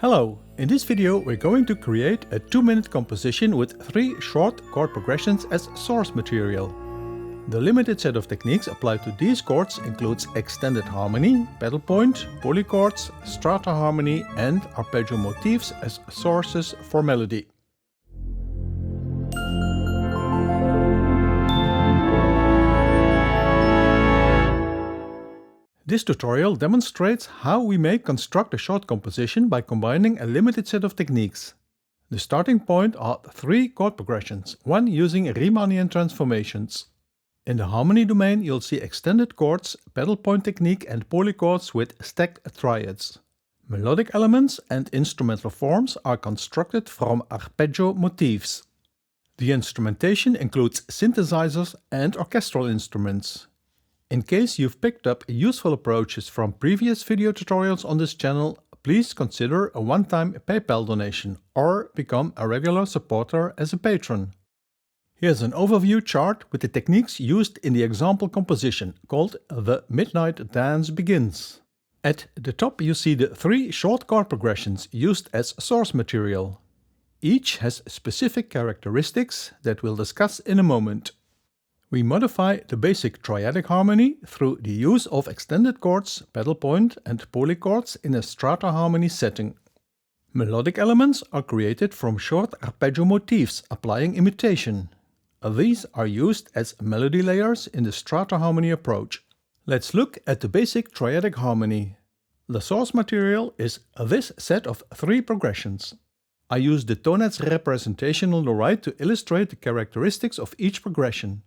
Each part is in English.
Hello, in this video we're going to create a 2-minute composition with 3 short chord progressions as source material. The limited set of techniques applied to these chords includes extended harmony, pedal point, polychords, strata harmony and arpeggio motifs as sources for melody. This tutorial demonstrates how we may construct a short composition by combining a limited set of techniques. The starting point are 3 chord progressions, one using Riemannian transformations. In the harmony domain you'll see extended chords, pedal point technique and polychords with stacked triads. Melodic elements and instrumental forms are constructed from arpeggio motifs. The instrumentation includes synthesizers and orchestral instruments. In case you've picked up useful approaches from previous video tutorials on this channel, please consider a one-time PayPal donation or become a regular supporter as a patron. Here's an overview chart with the techniques used in the example composition called The Midnight Dance Begins. At the top you see the 3 short chord progressions used as source material. Each has specific characteristics that we'll discuss in a moment. We modify the basic triadic harmony through the use of extended chords, pedal point and polychords in a strata harmony setting. Melodic elements are created from short arpeggio motifs applying imitation. These are used as melody layers in the strata harmony approach. Let's look at the basic triadic harmony. The source material is this set of 3 progressions. I use the tonets representation on the right to illustrate the characteristics of each progression.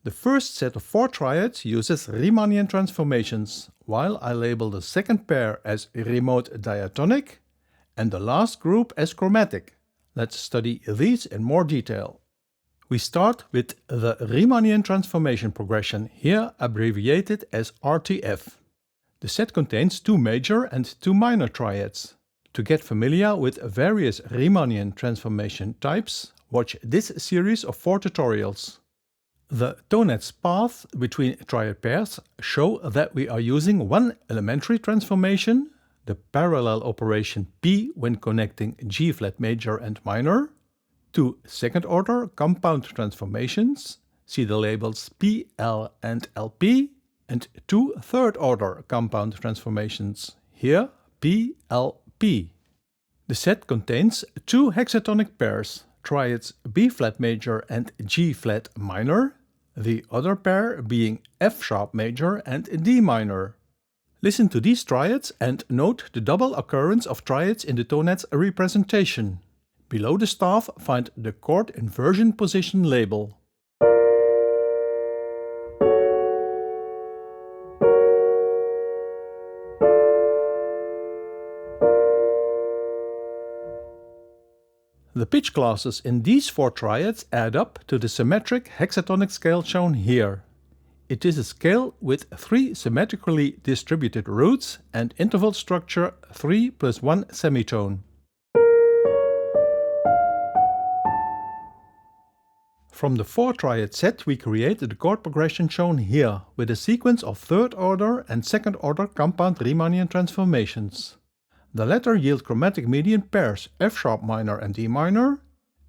The first set of 4 triads uses Riemannian transformations, while I label the second pair as remote diatonic and the last group as chromatic. Let's study these in more detail. We start with the Riemannian transformation progression, here abbreviated as RTF. The set contains 2 major and 2 minor triads. To get familiar with various Riemannian transformation types, watch this series of 4 tutorials. The tonets path between triad pairs show that we are using one elementary transformation, the parallel operation P when connecting G flat major and minor, 2 second order compound transformations, see the labels P, L and LP, and 2 third order compound transformations, here P, L, P. The set contains 2 hexatonic pairs, triads B flat major and G flat minor, the other pair being F sharp major and D minor. Listen to these triads and note the double occurrence of triads in the tonets representation. Below the staff find the chord inversion position label. The pitch classes in these 4 triads add up to the symmetric hexatonic scale shown here. It is a scale with 3 symmetrically distributed roots and interval structure 3 + 1 semitone. From the 4 triad set we create the chord progression shown here with a sequence of third order and second order compound Riemannian transformations. The latter yield chromatic median pairs F sharp minor and D minor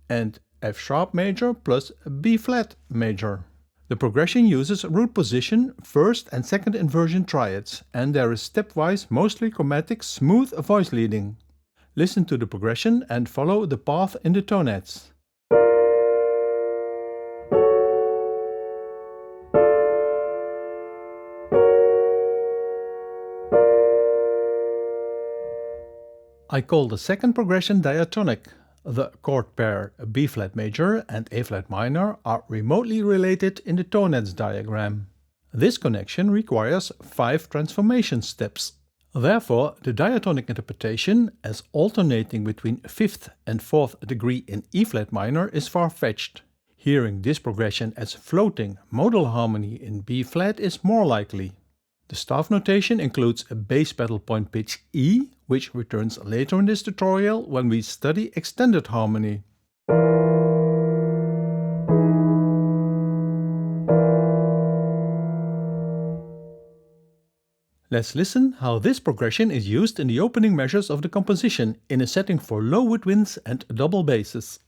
and F sharp major plus B flat major. The progression uses root position, first and second inversion triads, and there is stepwise mostly chromatic smooth voice leading. Listen to the progression and follow the path in the tonets. I call the second progression diatonic. The chord pair B flat major and A flat minor are remotely related in the tonets diagram. This connection requires 5 transformation steps. Therefore, the diatonic interpretation as alternating between 5th and 4th degree in E flat minor is far-fetched. Hearing this progression as floating modal harmony in B flat is more likely. The staff notation includes a bass pedal point pitch E, which returns later in this tutorial when we study extended harmony. Let's listen how this progression is used in the opening measures of the composition in a setting for low woodwinds and double basses.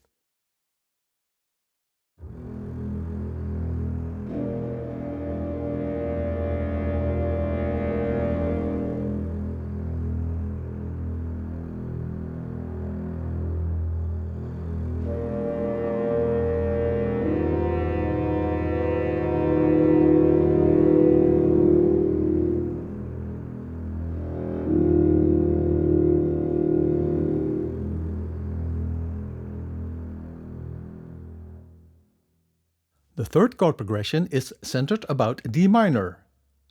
The third chord progression is centered about D minor.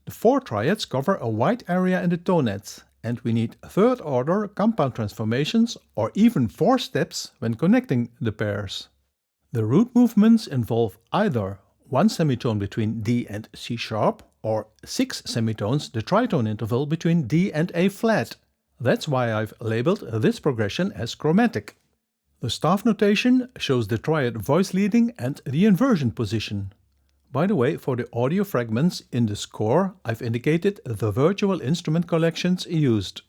The four triads cover a wide area in the tonets, and we need third-order compound transformations or even four steps when connecting the pairs. The root movements involve either one semitone between D and C sharp or 6 semitones, the tritone interval between D and A flat. That's why I've labeled this progression as chromatic. The staff notation shows the triad voice leading and the inversion position. By the way, for the audio fragments in the score, I've indicated the virtual instrument collections used.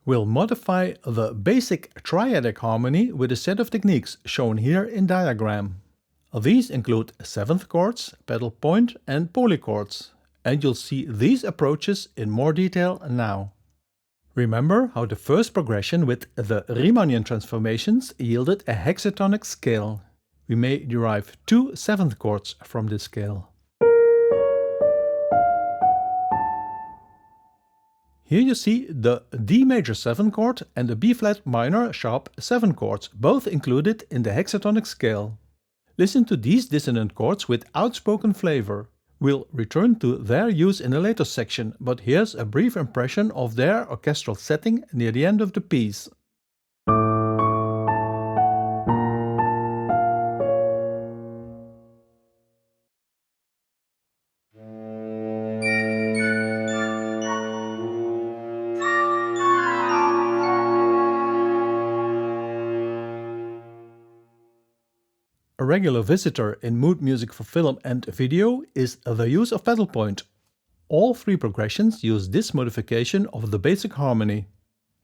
We'll modify the basic triadic harmony with a set of techniques shown here in diagram. These include seventh chords, pedal point and polychords, and you'll see these approaches in more detail now. Remember how the first progression with the Riemannian transformations yielded a hexatonic scale. We may derive two seventh chords from this scale. Here you see the D major 7 chord and the B flat minor sharp 7 chords, both included in the hexatonic scale. Listen to these dissonant chords with outspoken flavor. We'll return to their use in a later section, but here's a brief impression of their orchestral setting near the end of the piece. A regular visitor in mood music for film and video is the use of pedal point. All three progressions use this modification of the basic harmony.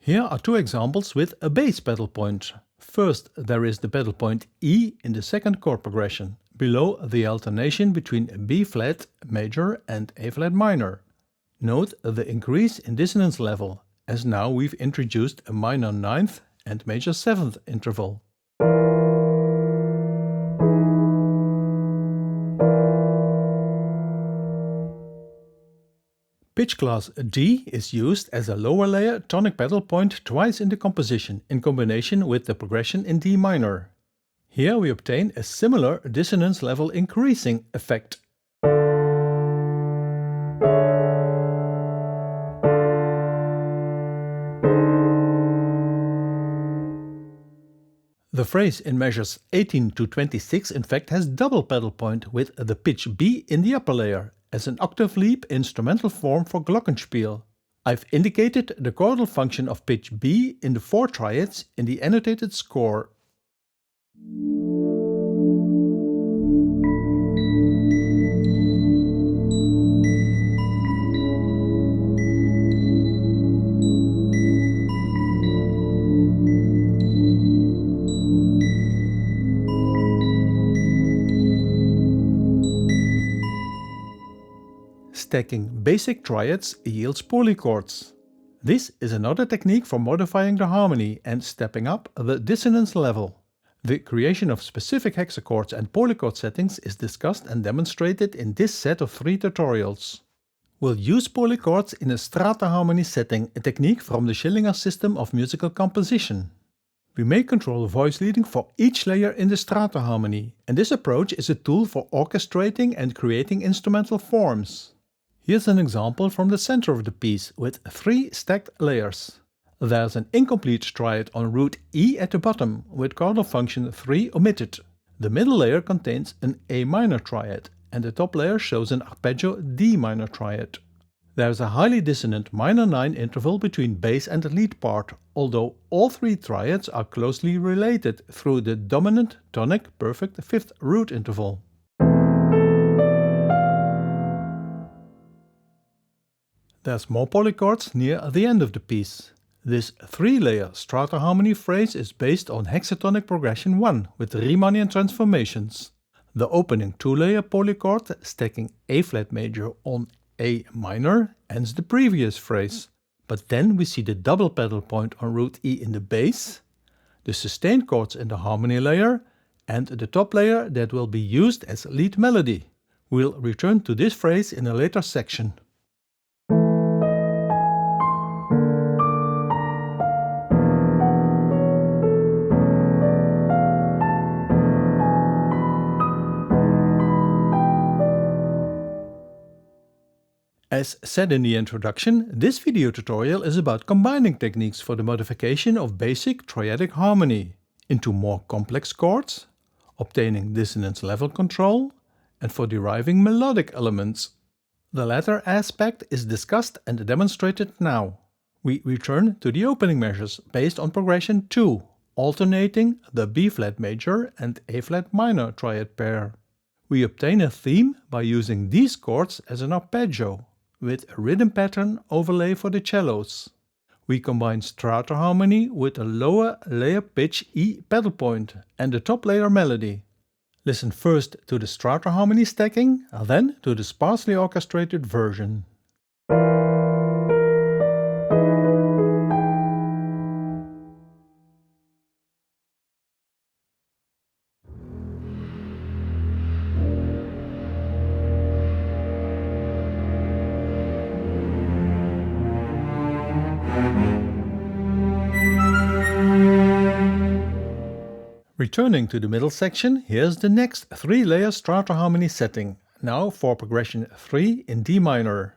Here are two examples with a bass pedal point. First, there is the pedal point E in the second chord progression, below the alternation between B flat major and A flat minor. Note the increase in dissonance level, as now we've introduced a minor 9th and major 7th interval. Pitch class D is used as a lower layer tonic pedal point twice in the composition in combination with the progression in D minor. Here we obtain a similar dissonance level increasing effect. The phrase in measures 18 to 26 in fact has double pedal point with the pitch B in the upper layer, as an octave leap instrumental form for glockenspiel. I've indicated the chordal function of pitch B in the four triads in the annotated score. Stacking basic triads yields polychords. This is another technique for modifying the harmony and stepping up the dissonance level. The creation of specific hexachords and polychord settings is discussed and demonstrated in this set of 3 tutorials. We'll use polychords in a strata harmony setting, a technique from the Schillinger system of musical composition. We may control voice leading for each layer in the strata harmony, and this approach is a tool for orchestrating and creating instrumental forms. Here's an example from the center of the piece with 3 stacked layers. There's an incomplete triad on root E at the bottom with chordal function 3 omitted. The middle layer contains an A minor triad and the top layer shows an arpeggio D minor triad. There's a highly dissonant minor 9 interval between bass and lead part, although all three triads are closely related through the dominant tonic perfect fifth root interval. There's more polychords near the end of the piece. This three-layer strata harmony phrase is based on hexatonic progression 1 with Riemannian transformations. The opening two-layer polychord stacking A-flat major on A minor ends the previous phrase, but then we see the double pedal point on root E in the bass, the sustained chords in the harmony layer, and the top layer that will be used as lead melody. We'll return to this phrase in a later section. As said in the introduction, this video tutorial is about combining techniques for the modification of basic triadic harmony into more complex chords, obtaining dissonance level control, and for deriving melodic elements. The latter aspect is discussed and demonstrated now. We return to the opening measures based on progression 2, alternating the B-flat major and A-flat minor triad pair. We obtain a theme by using these chords as an arpeggio, with a rhythm pattern overlay for the cellos. We combine strata harmony with a lower layer pitch E pedal point and the top layer melody. Listen first to the strata harmony stacking, then to the sparsely orchestrated version. Returning to the middle section, here's the next three-layer strata harmony setting, now for progression 3 in D minor.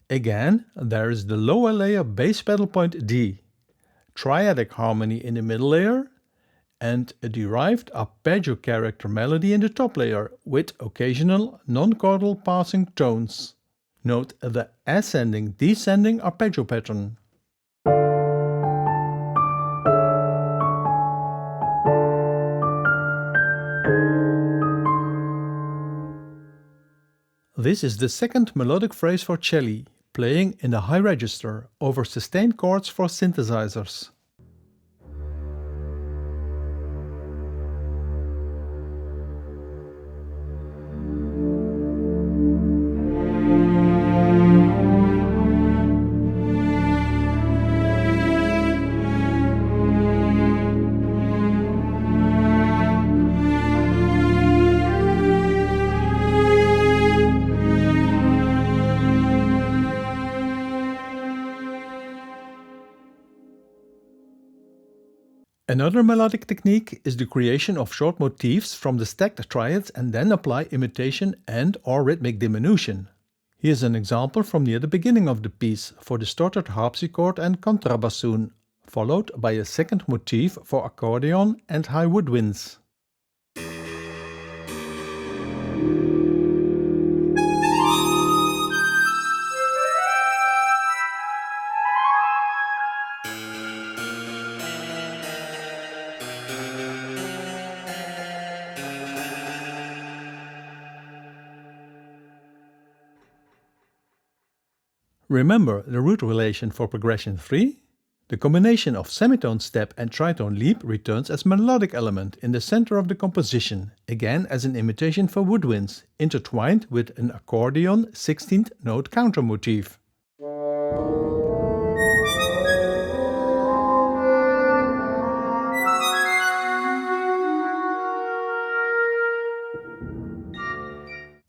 Again, there is the lower layer bass pedal point D, triadic harmony in the middle layer, and a derived arpeggio character melody in the top layer with occasional non-chordal passing tones. Note the ascending-descending arpeggio pattern. This is the second melodic phrase for cello, playing in the high register over sustained chords for synthesizers. Another melodic technique is the creation of short motifs from the stacked triads and then apply imitation and/or rhythmic diminution. Here's an example from near the beginning of the piece for distorted harpsichord and contrabassoon, followed by a second motif for accordion and high woodwinds. Remember the root relation for progression 3? The combination of semitone step and tritone leap returns as melodic element in the center of the composition, again as an imitation for woodwinds, intertwined with an accordion 16th note counter motif.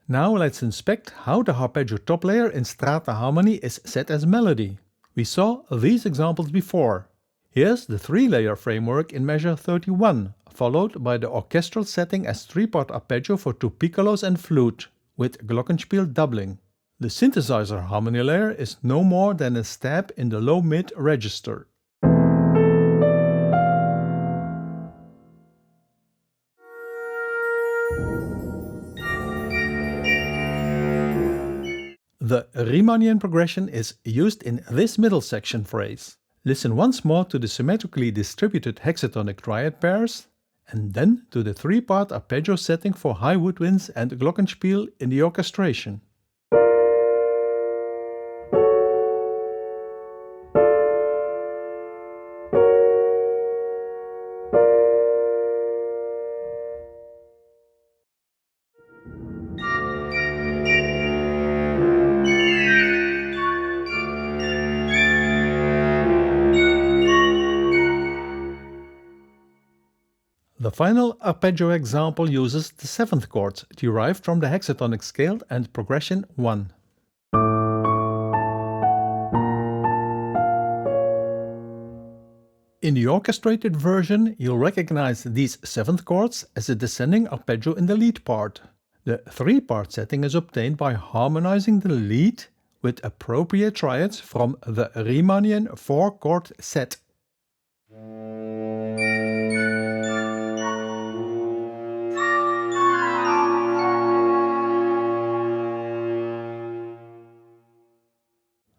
Now let's inspect how the arpeggio top layer in strata harmony is set as melody. We saw these examples before. Here's the three-layer framework in measure 31, followed by the orchestral setting as three-part arpeggio for two piccolos and flute, with glockenspiel doubling. The synthesizer harmony layer is no more than a stab in the low-mid register. The Riemannian progression is used in this middle section phrase. Listen once more to the symmetrically distributed hexatonic triad pairs, and then to the three-part arpeggio setting for high woodwinds and glockenspiel in the orchestration. The final arpeggio example uses the seventh chord, derived from the hexatonic scale and progression 1. In the orchestrated version, you'll recognize these seventh chords as a descending arpeggio in the lead part. The three-part setting is obtained by harmonizing the lead with appropriate triads from the Riemannian four-chord set.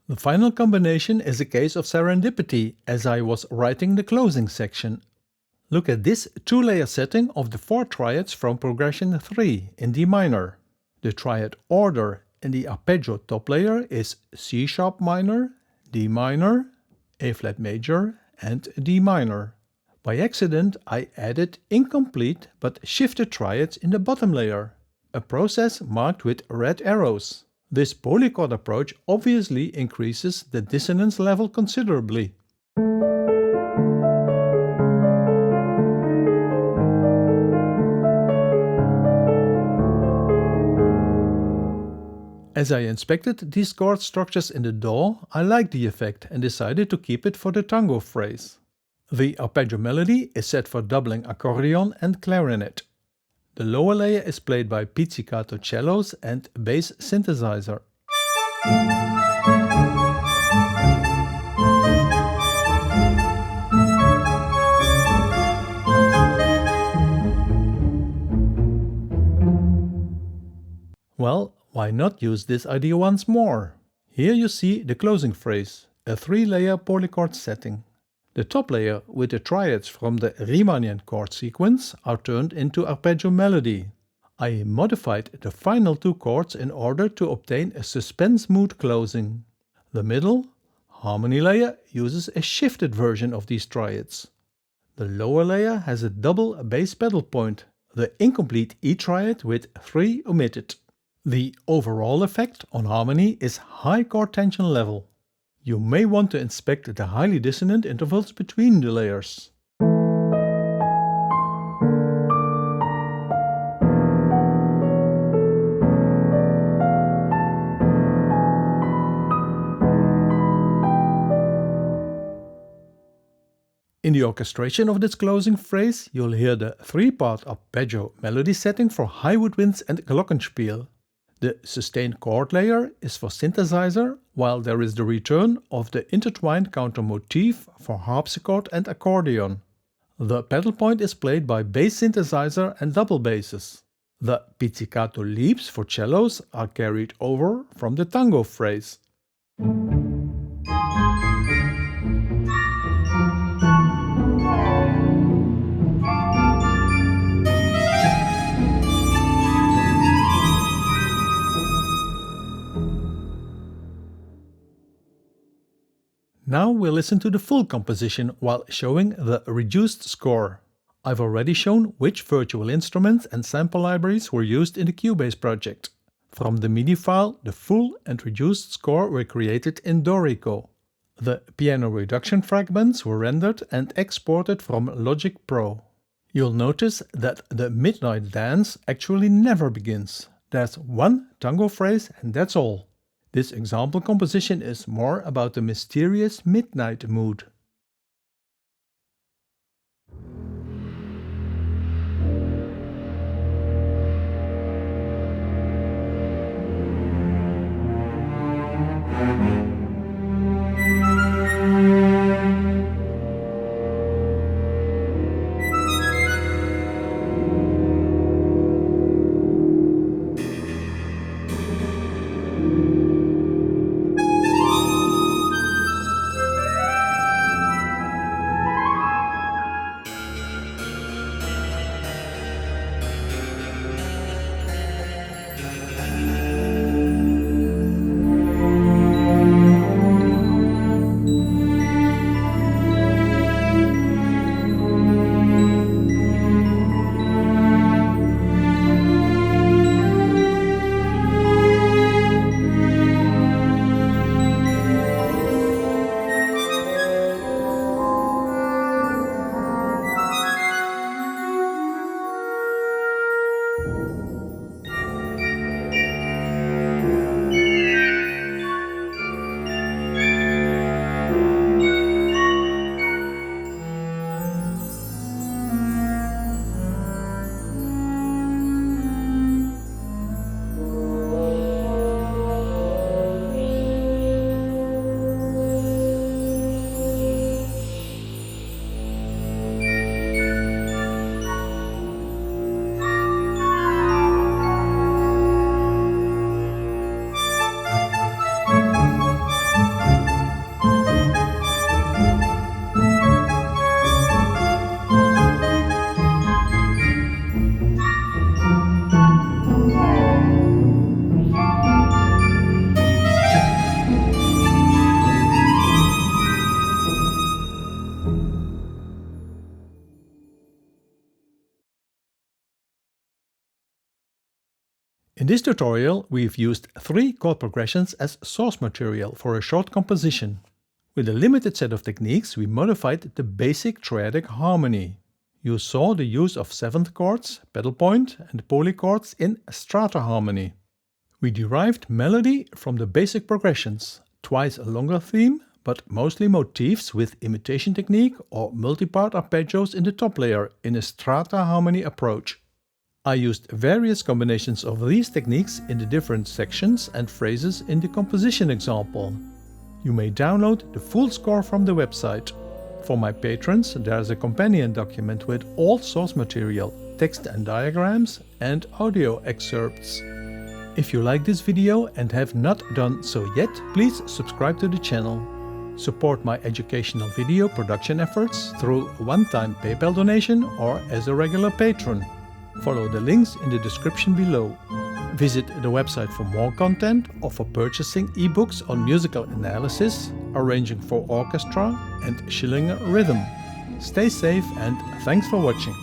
The final combination is a case of serendipity, as I was writing the closing section. Look at this two-layer setting of the four triads from progression 3 in D minor. The triad order in the arpeggio top layer is C sharp minor, D minor, A flat major and D minor. By accident I added incomplete but shifted triads in the bottom layer, a process marked with red arrows. This polychord approach obviously increases the dissonance level considerably. As I inspected these chord structures in the DAW, I liked the effect and decided to keep it for the tango phrase. The arpeggio melody is set for doubling accordion and clarinet. The lower layer is played by pizzicato cellos and bass synthesizer. Well, why not use this idea once more? Here you see the closing phrase, a three-layer polychord setting. The top layer with the triads from the Riemannian chord sequence are turned into arpeggio melody. I modified the final two chords in order to obtain a suspense mood closing. The middle, harmony layer uses a shifted version of these triads. The lower layer has a double bass pedal point, the incomplete E triad with 3 omitted. The overall effect on harmony is high chord tension level. You may want to inspect the highly dissonant intervals between the layers. In the orchestration of this closing phrase, you'll hear the three-part arpeggio melody setting for high woodwinds and glockenspiel. The sustained chord layer is for synthesizer, while there is the return of the intertwined counter motif for harpsichord and accordion. The pedal point is played by bass synthesizer and double basses. The pizzicato leaps for cellos are carried over from the tango phrase. Now we'll listen to the full composition while showing the reduced score. I've already shown which virtual instruments and sample libraries were used in the Cubase project. From the MIDI file, the full and reduced score were created in Dorico. The piano reduction fragments were rendered and exported from Logic Pro. You'll notice that the Midnight Dance actually never begins. There's one tango phrase and that's all. This example composition is more about the mysterious midnight mood. In this tutorial, we've used 3 chord progressions as source material for a short composition. With a limited set of techniques, we modified the basic triadic harmony. You saw the use of 7th chords, pedal point and polychords in strata harmony. We derived melody from the basic progressions, twice a longer theme, but mostly motifs with imitation technique or multipart arpeggios in the top layer in a strata harmony approach. I used various combinations of these techniques in the different sections and phrases in the composition example. You may download the full score from the website. For my patrons, there is a companion document with all source material, text and diagrams, and audio excerpts. If you like this video and have not done so yet, please subscribe to the channel. Support my educational video production efforts through a one-time PayPal donation or as a regular patron. Follow the links in the description below. Visit the website for more content or for purchasing ebooks on musical analysis, arranging for orchestra, and Schillinger rhythm. Stay safe and thanks for watching.